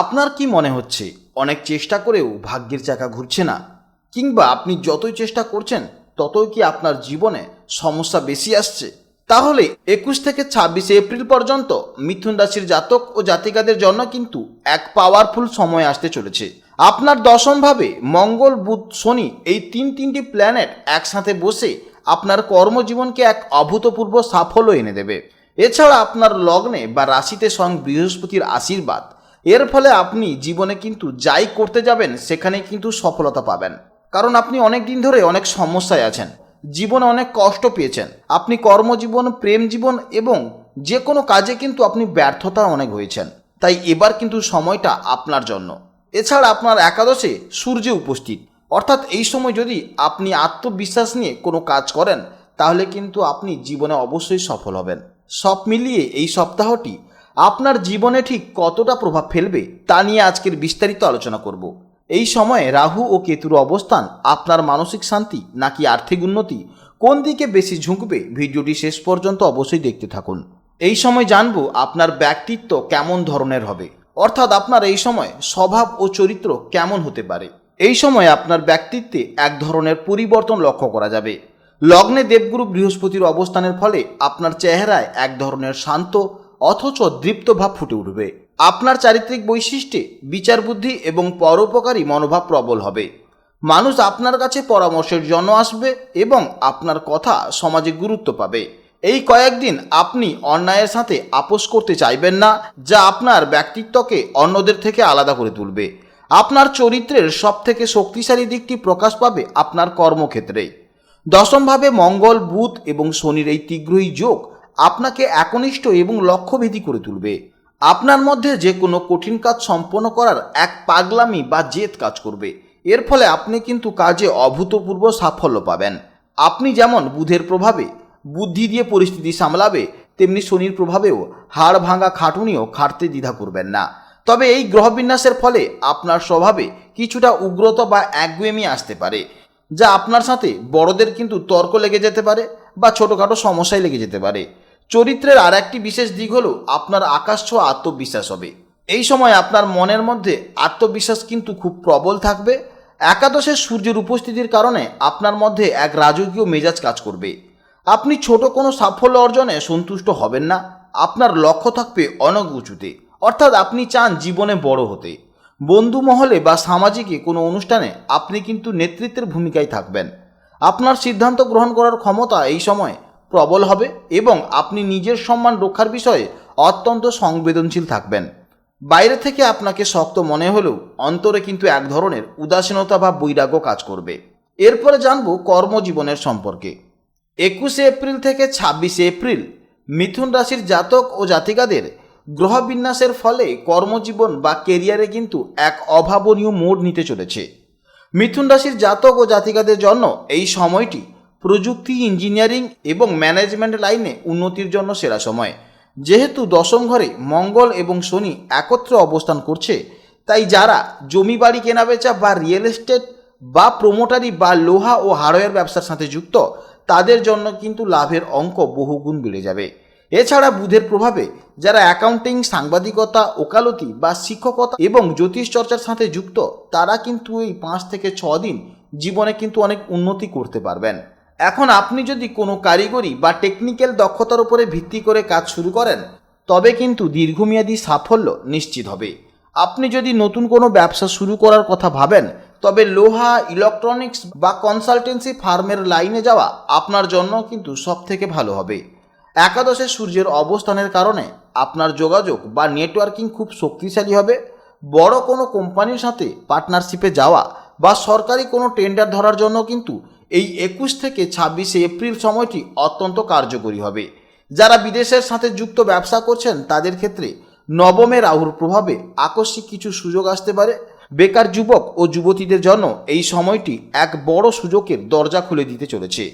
আপনার কি মনে হচ্ছে অনেক চেষ্টা করেও ভাগ্যের চাকা ঘুরছে না? কিংবা আপনি যতই চেষ্টা করছেন ততই কি আপনার জীবনে সমস্যা বেশি আসছে? তাহলে 21 থেকে 26 এপ্রিল পর্যন্ত মিথুন রাশির জাতক ও জাতিকাদের জন্য কিন্তু এক পাওয়ারফুল সময় আসতে চলেছে। আপনার দশমভাবে মঙ্গল, বুধ, শনি এই তিনটি প্ল্যানেট একসাথে বসে আপনার কর্মজীবনকে এক অভূতপূর্ব সাফল্য এনে দেবে। এছাড়া আপনার লগ্নে বা রাশিতে স্বয়ং বৃহস্পতির আশীর্বাদ, এর ফলে আপনি জীবনে কিন্তু যাই করতে যাবেন সেখানে কিন্তু সফলতা পাবেন। কারণ আপনি অনেক দিন ধরে অনেক সমস্যায় আছেন, জীবনে অনেক কষ্ট পেয়েছেন, আপনি কর্মজীবন, প্রেম জীবন এবং যে কোনো কাজে কিন্তু আপনি ব্যর্থতা অনেক হয়েছেন। তাই এবার কিন্তু সময়টা আপনার জন্য। এছাড়া আপনার একাদশে সূর্য উপস্থিত, অর্থাৎ এই সময় যদি আপনি আত্মবিশ্বাস নিয়ে কোনো কাজ করেন তাহলে কিন্তু আপনি জীবনে অবশ্যই সফল হবেন। সব মিলিয়ে এই সপ্তাহটি আপনার জীবনে ঠিক কতটা প্রভাব ফেলবে তা নিয়ে আজকের বিস্তারিত আলোচনা করব। এই সময়ে রাহু ও কেতুর অবস্থান আপনার মানসিক শান্তি নাকি আর্থিক উন্নতি, কোন দিকে বেশি ঝুঁকবে, ভিডিওটি শেষ পর্যন্ত অবশ্যই দেখতে থাকুন। এই সময় জানবো আপনার ব্যক্তিত্ব কেমন ধরনের হবে, অর্থাৎ আপনার এই সময় স্বভাব ও চরিত্র কেমন হতে পারে। এই সময় আপনার ব্যক্তিত্বে এক ধরনের পরিবর্তন লক্ষ্য করা যাবে। লগ্নে দেবগুরু বৃহস্পতির অবস্থানের ফলে আপনার চেহারায় এক ধরনের শান্ত অথচ দৃপ্ত ভাব ফুটে উঠবে। আপনার চারিত্রিক বৈশিষ্ট্যে বিচার বুদ্ধি এবং পরোপকারী মনোভাব প্রবল হবে। মানুষ আপনার কাছে পরামর্শের জন্য আসবে এবং আপনার কথা সমাজে গুরুত্ব পাবে। এই কয়েকদিন আপনি অন্যায়ের সাথে আপোষ করতে চাইবেন না, যা আপনার ব্যক্তিত্বকে অন্যদের থেকে আলাদা করে তুলবে। আপনার চরিত্রের সবথেকে শক্তিশালী দিকটি প্রকাশ পাবে আপনার কর্মক্ষেত্রে। দশমভাবে মঙ্গল, বুধ এবং শনির এই তীব্রই যোগ আপনাকে একনিষ্ঠ এবং লক্ষ্যভেদী করে তুলবে। আপনার মধ্যে যে কোনো কঠিন কাজ সম্পন্ন করার এক পাগলামি বা জেদ কাজ করবে। এর ফলে আপনি কিন্তু কাজে অভূতপূর্ব সাফল্য পাবেন। আপনি যেমন বুধের প্রভাবে বুদ্ধি দিয়ে পরিস্থিতি সামলাবে, তেমনি শনির প্রভাবেও হাড় ভাঙা খাটুনিও খাটতে দ্বিধা করবেন না। তবে এই গ্রহবিন্যাসের ফলে আপনার স্বভাবে কিছুটা উগ্রতা বা একগুঁয়েমি আসতে পারে, যা আপনার সাথে বড়দের কিন্তু তর্ক লেগে যেতে পারে বা ছোটোখাটো সমস্যায় লেগে যেতে পারে। চরিত্রের আর একটি বিশেষ দিক হলো আপনার আকাশছোঁয়া আত্মবিশ্বাস হবে। এই সময় আপনার মনের মধ্যে আত্মবিশ্বাস কিন্তু খুব প্রবল থাকবে। একাদশে সূর্যের উপস্থিতির কারণে আপনার মধ্যে এক রাজকীয় মেজাজ কাজ করবে। আপনি ছোট কোনো সাফল্য অর্জনে সন্তুষ্ট হবেন না, আপনার লক্ষ্য থাকবে অনেক উঁচুতে, অর্থাৎ আপনি চান জীবনে বড় হতে। বন্ধু মহলে বা সামাজিকে কোনো অনুষ্ঠানে আপনি কিন্তু নেতৃত্বের ভূমিকায় থাকবেন। আপনার সিদ্ধান্ত গ্রহণ করার ক্ষমতা এই সময় প্রবল হবে এবং আপনি নিজের সম্মান রক্ষার বিষয়ে অত্যন্ত সংবেদনশীল থাকবেন। বাইরে থেকে আপনাকে শক্ত মনে হলেও অন্তরে কিন্তু এক ধরনের উদাসীনতা বা বৈরাগ্য কাজ করবে। এরপরে জানব কর্মজীবনের সম্পর্কে। 21 এপ্রিল থেকে 26 এপ্রিল মিথুন রাশির জাতক ও জাতিকাদের গ্রহবিন্যাসের ফলে কর্মজীবন বা কেরিয়ারে কিন্তু এক অভাবনীয় মোড় নিতে চলেছে। মিথুন রাশির জাতক ও জাতিকাদের জন্য এই সময়টি প্রযুক্তি, ইঞ্জিনিয়ারিং এবং ম্যানেজমেন্ট লাইনে উন্নতির জন্য সেরা সময়। যেহেতু দশম ঘরে মঙ্গল এবং শনি একত্রে অবস্থান করছে, তাই যারা জমি বাড়ি কেনাবেচা বা রিয়েল এস্টেট বা প্রোমোটারি বা লোহা ও হার্ডওয়্যার ব্যবসার সাথে যুক্ত, তাদের জন্য কিন্তু লাভের অঙ্ক বহুগুণ বেড়ে যাবে। এছাড়া বুধের প্রভাবে যারা অ্যাকাউন্টিং, সাংবাদিকতা, ওকালতি বা শিক্ষকতা এবং জ্যোতিষ চর্চার সাথে যুক্ত, তারা কিন্তু এই 5 থেকে 6 দিন জীবনে কিন্তু অনেক উন্নতি করতে পারবেন। এখন আপনি যদি কোনো কারিগরি বা টেকনিক্যাল দক্ষতার উপরে ভিত্তি করে কাজ শুরু করেন, তবে কিন্তু দীর্ঘমেয়াদী সাফল্য নিশ্চিত হবে। আপনি যদি নতুন কোনো ব্যবসা শুরু করার কথা ভাবেন, তবে লোহা, ইলেকট্রনিক্স বা কনসালটেন্সি ফার্মের লাইনে যাওয়া আপনার জন্য কিন্তু সব থেকে ভালো হবে। একাদশে সূর্যের অবস্থানের কারণে আপনার যোগাযোগ বা নেটওয়ার্কিং খুব শক্তিশালী হবে। বড় কোনো কোম্পানির সাথে পার্টনারশিপে যাওয়া বা সরকারি কোনো টেন্ডার ধরার জন্য কিন্তু এই 21 থেকে 26 এপ্রিল সময়টি অত্যন্ত কার্যকরী হবে। যারা বিদেশের সাথে যুক্ত ব্যবসা করছেন তাদের ক্ষেত্রে নবমে রাহুর প্রভাবে আকস্মিক কিছু সুযোগ আসতে পারে। বেকার যুবক ও যুবতীদের জন্য এই সময়টি এক বড় সুযোগের দরজা খুলে দিতে চলেছে।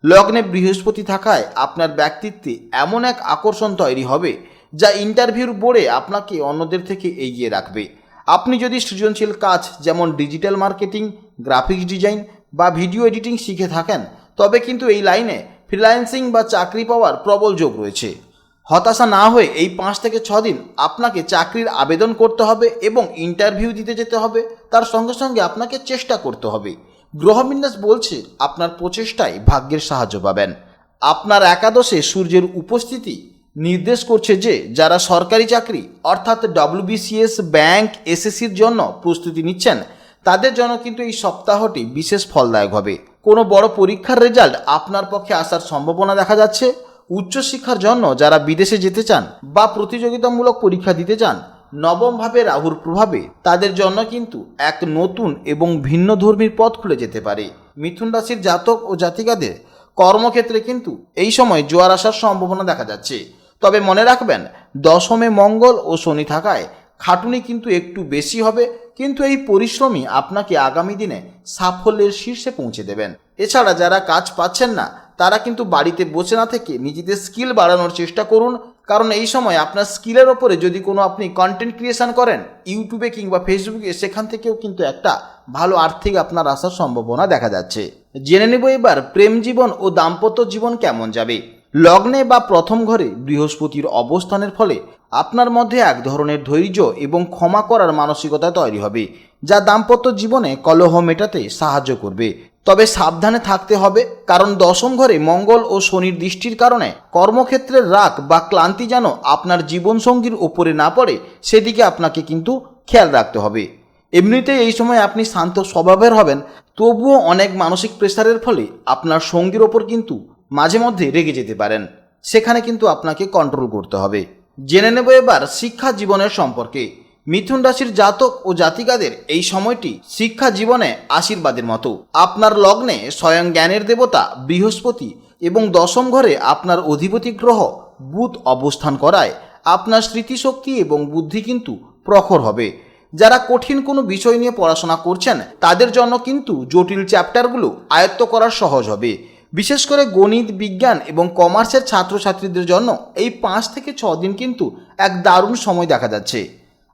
লগ্নে বৃহস্পতি থাকায় আপনার ব্যক্তিত্বে এমন এক আকর্ষণ তৈরি হবে যা ইন্টারভিউর বোর্ডে আপনাকে অন্যদের থেকে এগিয়ে রাখবে। আপনি যদি সৃজনশীল কাজ যেমন ডিজিটাল মার্কেটিং, গ্রাফিক্স ডিজাইন বা ভিডিও এডিটিং শিখে থাকেন, তবে কিন্তু এই লাইনে ফ্রিল্যান্সিং বা চাকরি পাওয়ার প্রবল যোগ রয়েছে। হতাশা না হয়ে এই 5 থেকে 6 দিন আপনাকে চাকরির আবেদন করতে হবে এবং ইন্টারভিউ দিতে যেতে হবে। তার সঙ্গে সঙ্গে আপনাকে চেষ্টা করতে হবে। গ্রহবিন্যাস বলছে আপনার প্রচেষ্টায় ভাগ্যের সাহায্য পাবেন। আপনার একাদশে সূর্যের উপস্থিতি নির্দেশ করছে যে যারা সরকারি চাকরি অর্থাৎ WBCS, ব্যাংক, SSCর জন্য প্রস্তুতি নিচ্ছেন তাদের জন্য কিন্তু এই সপ্তাহটি বিশেষ ফলদায়ক হবে। কোনো বড় পরীক্ষার রেজাল্ট আপনার পক্ষে আসার সম্ভাবনা দেখা যাচ্ছে। উচ্চশিক্ষার জন্য যারা বিদেশে যেতে চান বা প্রতিযোগিতামূলক পরীক্ষা দিতে চান, নবম ভাবে রাহুর প্রভাবে তাদের জন্য কিন্তু এক নতুন এবং ভিন্ন ধর্মীর পথ খুলে যেতে পারে। মিথুন রাশির জাতক ও জাতিকাদের কর্মক্ষেত্রে কিন্তু এই সময় জোয়ার আসার সম্ভাবনা দেখা যাচ্ছে। তবে মনে রাখবেন, দশমে মঙ্গল ও শনি থাকায় খাটুনি কিন্তু একটু বেশি হবে, কিন্তু এই পরিশ্রমই আপনাকে আগামী দিনে সাফল্যের শীর্ষে পৌঁছে দেবেন। এছাড়া যারা কাজ পাচ্ছেন না তারা কিন্তু বাড়িতে বসে না থেকে নিজেদের স্কিল বাড়ানোর চেষ্টা করুন, কারণ এই সময় আপনার স্কিলের ওপরে যদি কোনো আপনি কন্টেন্ট ক্রিয়েশন করেন ইউটিউবে কিংবা ফেসবুকে, সেখান থেকেও কিন্তু একটা ভালো আর্থিক আপনার আসার সম্ভাবনা দেখা যাচ্ছে। জেনে নেব এবার প্রেম জীবন ও দাম্পত্য জীবন কেমন যাবে। লগ্নে বা প্রথম ঘরে বৃহস্পতির অবস্থানের ফলে আপনার মধ্যে এক ধরনের ধৈর্য এবং ক্ষমা করার মানসিকতা তৈরি হবে, যা দাম্পত্য জীবনে কলহ মেটাতে সাহায্য করবে। তবে সাবধানে থাকতে হবে, কারণ দশম ঘরে মঙ্গল ও শনির দৃষ্টির কারণে কর্মক্ষেত্রের রাগ বা ক্লান্তি যেন আপনার জীবনসঙ্গীর ওপরে না পড়ে, সেদিকে আপনাকে কিন্তু খেয়াল রাখতে হবে। এমনিতেই এই সময় আপনি শান্ত স্বভাবের হবেন, তবুও অনেক মানসিক প্রেসারের ফলে আপনার সঙ্গীর ওপর কিন্তু মাঝে মধ্যে রেগে যেতে পারেন, সেখানে কিন্তু আপনাকে কন্ট্রোল করতে হবে। জেনে নেব এবার শিক্ষা জীবনের সম্পর্কে। মিথুন রাশির জাতক ও জাতিকাদের এই সময়টি শিক্ষা জীবনে আশীর্বাদের মতো। আপনার লগ্নে স্বয়ং জ্ঞানের দেবতা বৃহস্পতি এবং দশম ঘরে আপনার অধিপতি গ্রহ বুধ অবস্থান করায় আপনার স্মৃতিশক্তি এবং বুদ্ধি কিন্তু প্রখর হবে। যারা কঠিন কোনো বিষয় নিয়ে পড়াশোনা করছেন তাদের জন্য কিন্তু জটিল চ্যাপ্টারগুলো আয়ত্ত করা সহজ হবে। বিশেষ করে গণিত, বিজ্ঞান এবং কমার্সের ছাত্রছাত্রীদের জন্য এই 5 থেকে 6 দিন কিন্তু এক দারুণ সময় দেখা যাচ্ছে।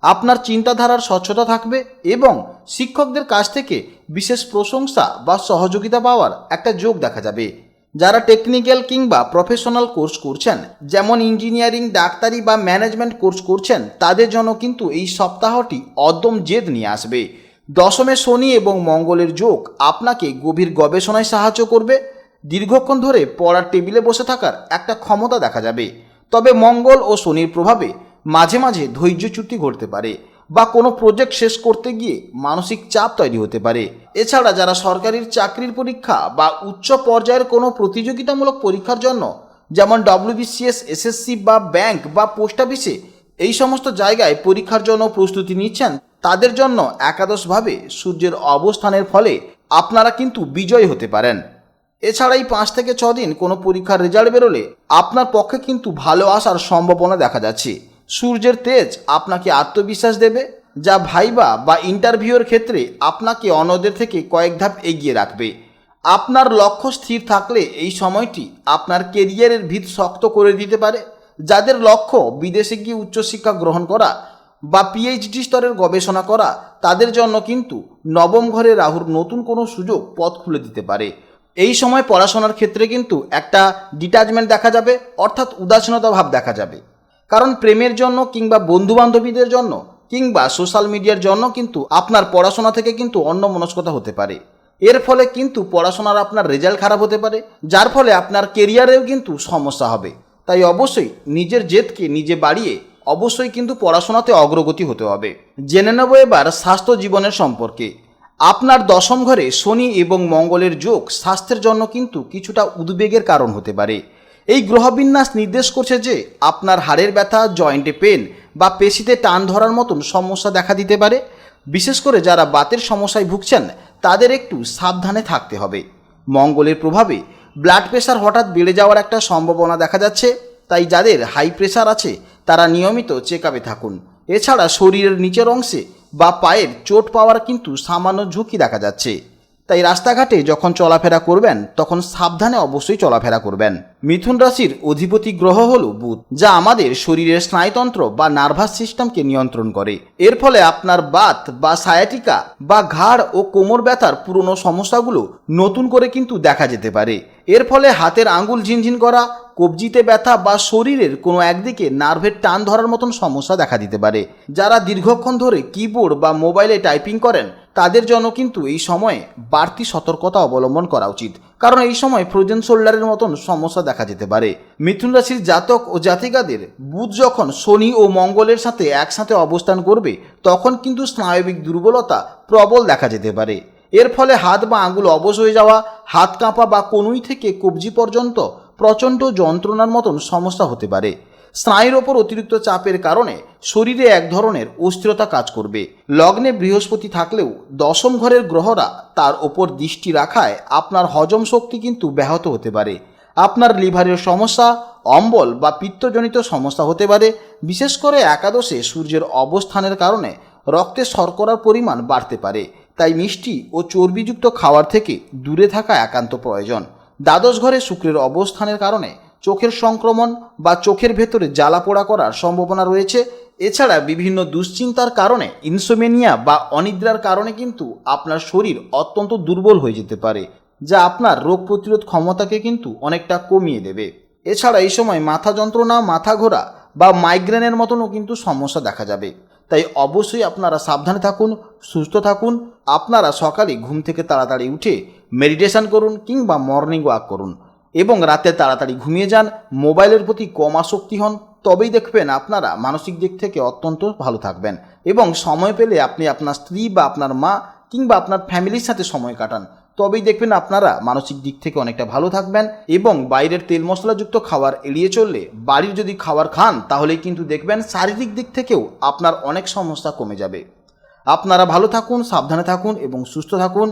আপনার চিন্তাধারার স্বচ্ছতা থাকবে এবং শিক্ষকদের কাছ থেকে বিশেষ প্রশংসা বা সহযোগিতা পাওয়ার একটা যোগ দেখা যাবে। যারা টেকনিক্যাল কিংবা প্রফেশনাল কোর্স করছেন, যেমন ইঞ্জিনিয়ারিং, ডাক্তারি বা ম্যানেজমেন্ট কোর্স করছেন, তাদের জন্য কিন্তু এই সপ্তাহটি অদম্য জেদ নিয়ে আসবে। দশমে শনি এবং মঙ্গলের যোগ আপনাকে গভীর গবেষণায় সাহায্য করবে। দীর্ঘক্ষণ ধরে পড়ার টেবিলে বসে থাকার একটা ক্ষমতা দেখা যাবে। তবে মঙ্গল ও শনির প্রভাবে মাঝে মাঝে ধৈর্যচ্যুতি ঘটতে পারে বা কোনো প্রজেক্ট শেষ করতে গিয়ে মানসিক চাপ তৈরি হতে পারে। এছাড়া যারা সরকারি চাকরির পরীক্ষা বা উচ্চ পর্যায়ের কোনো প্রতিযোগিতামূলক পরীক্ষার জন্য, যেমন WBCS, SSC বা ব্যাংক বা পোস্ট অফিসে এই সমস্ত জায়গায় পরীক্ষার জন্য প্রস্তুতি নিচ্ছেন, তাদের জন্য একাদশভাবে সূর্যের অবস্থানের ফলে আপনারা কিন্তু বিজয়ী হতে পারেন। এছাড়া এই 5 থেকে 6 দিন কোনো পরীক্ষার রেজাল্ট বেরোলে আপনার পক্ষে কিন্তু ভালো আসার সম্ভাবনা দেখা যাচ্ছে। সূর্যের তেজ আপনাকে আত্মবিশ্বাস দেবে, যা ভাইবা বা ইন্টারভিউয়ের ক্ষেত্রে আপনাকে অন্যদের থেকে কয়েক ধাপ এগিয়ে রাখবে। আপনার লক্ষ্য স্থির থাকলে এই সময়টি আপনার কেরিয়ারের ভিত শক্ত করে দিতে পারে। যাদের লক্ষ্য বিদেশে গিয়ে উচ্চশিক্ষা গ্রহণ করা বা PhD স্তরের গবেষণা করা, তাদের জন্য কিন্তু নবম ঘরে রাহুর নতুন কোনো সুযোগ পথ খুলে দিতে পারে। এই সময় পড়াশোনার ক্ষেত্রে কিন্তু একটা ডিটাচমেন্ট দেখা যাবে, অর্থাৎ উদাসীনতা ভাব দেখা যাবে। কারণ প্রেমের জন্য কিংবা বন্ধুবান্ধবীদের জন্য কিংবা সোশ্যাল মিডিয়ার জন্য কিন্তু আপনার পড়াশোনা থেকে কিন্তু অন্যমনস্কতা হতে পারে। এর ফলে কিন্তু পড়াশোনার আপনার রেজাল্ট খারাপ হতে পারে, যার ফলে আপনার কেরিয়ারেও কিন্তু সমস্যা হবে। তাই অবশ্যই নিজের জেদকে নিজে বাড়িয়ে অবশ্যই কিন্তু পড়াশোনাতে অগ্রগতি হতে হবে। জেনে নেব এবার স্বাস্থ্য জীবনের সম্পর্কে। আপনার দশম ঘরে শনি এবং মঙ্গলের যোগ স্বাস্থ্যের জন্য কিন্তু কিছুটা উদ্বেগের কারণ হতে পারে। এই গ্রহবিন্যাস নির্দেশ করছে যে আপনার হাড়ের ব্যথা, জয়েন্টে পেন বা পেশিতে টান ধরার মতন সমস্যা দেখা দিতে পারে। বিশেষ করে যারা বাতের সমস্যায় ভুগছেন তাদের একটু সাবধানে থাকতে হবে। মঙ্গলের প্রভাবে ব্লাড প্রেশার হঠাৎ বেড়ে যাওয়ার একটা সম্ভাবনা দেখা যাচ্ছে, তাই যাদের হাই প্রেশার আছে তারা নিয়মিত চেক আপে থাকুন। এছাড়া শরীরের নিচের অংশে বা পায়ের চোট পাওয়ার কিন্তু সামান্য ঝুঁকি দেখা যাচ্ছে। তাই রাস্তাঘাটে যখন চলাফেরা করবেন তখন সাবধানে অবশ্যই চলাফেরা করবেন। মিথুন রাশির অধিপতি গ্রহ হল বুধ, যা আমাদের শরীরের স্নায়ুতন্ত্র বা নার্ভাস সিস্টেমকে নিয়ন্ত্রণ করে। এর ফলে আপনার বাত বা সায়াটিকা বা ঘাড় ও কোমর ব্যথার পুরনো সমস্যাগুলো নতুন করে কিন্তু দেখা যেতে পারে। এর ফলে হাতের আঙ্গুল ঝিনঝিন করা, কবজিতে ব্যথা বা শরীরের কোনো একদিকে নার্ভের টান ধরার মতন সমস্যা দেখা দিতে পারে। যারা দীর্ঘক্ষণ ধরে কিবোর্ড বা মোবাইলে টাইপিং করেন তাদের জন্য কিন্তু এই সময়ে বাড়তি সতর্কতা অবলম্বন করা উচিত, কারণ এই সময় ফ্রোজেন শোল্ডারের মতন সমস্যা দেখা যেতে পারে। মিথুন রাশির জাতক ও জাতিকাদের বুধ যখন শনি ও মঙ্গলের সাথে একসাথে অবস্থান করবে তখন কিন্তু স্নায়বিক দুর্বলতা প্রবল দেখা যেতে পারে। এর ফলে হাত বা আঙ্গুল অবশ হয়ে যাওয়া, হাত কাঁপা বা কনুই থেকে কবজি পর্যন্ত প্রচণ্ড যন্ত্রণার মতন সমস্যা হতে পারে। স্নায়ুর ওপর অতিরিক্ত চাপের কারণে শরীরে এক ধরনের অস্থিরতা কাজ করবে। লগ্নে বৃহস্পতি থাকলেও দশম ঘরের গ্রহরা তার ওপর দৃষ্টি রাখায় আপনার হজম শক্তি কিন্তু ব্যাহত হতে পারে। আপনার লিভারের সমস্যা, অম্বল বা পিত্তজনিত সমস্যা হতে পারে। বিশেষ করে একাদশে সূর্যের অবস্থানের কারণে রক্তে শর্করার পরিমাণ বাড়তে পারে। তাই মিষ্টি ও চর্বিযুক্ত খাবার থেকে দূরে থাকা একান্ত প্রয়োজন। দ্বাদশ ঘরে শুক্রের অবস্থানের কারণে চোখের সংক্রমণ বা চোখের ভেতরে জ্বালা পোড়া করার সম্ভাবনা রয়েছে। এছাড়া বিভিন্ন দুশ্চিন্তার কারণে, ইনসোমেনিয়া বা অনিদ্রার কারণে কিন্তু আপনার শরীর অত্যন্ত দুর্বল হয়ে যেতে পারে, যা আপনার রোগ প্রতিরোধ ক্ষমতাকে কিন্তু অনেকটা কমিয়ে দেবে। এছাড়া এই সময় মাথা যন্ত্রণা, মাথা ঘোরা বা মাইগ্রেনের মতনও কিন্তু সমস্যা দেখা যাবে। তাই অবশ্যই আপনারা সাবধানে থাকুন, সুস্থ থাকুন। আপনারা সকালে ঘুম থেকে তাড়াতাড়ি উঠে মেডিটেশন করুন কিংবা মর্নিং ওয়াক করুন এবং রাতে তাড়াতাড়ি ঘুমিয়ে যান। মোবাইলের প্রতি কম আসক্তি হন, তবেই দেখবেন আপনারা মানসিক দিক থেকে অত্যন্ত ভালো থাকবেন। এবং সময় পেলে আপনি আপনার স্ত্রী বা আপনার মা কিংবা আপনার ফ্যামিলির সাথে সময় কাটান, তবেই দেখবেন আপনারা মানসিক দিক থেকে অনেকটা ভালো থাকবেন। এবং বাইরের তেল মশলাযুক্ত খাবার এড়িয়ে চললে, বাড়ির যদি খাবার খান তাহলে কিন্তু দেখবেন শারীরিক দিক থেকেও আপনার অনেক সমস্যা কমে যাবে। আপনারা ভালো থাকুন, সাবধানে থাকুন এবং সুস্থ থাকুন।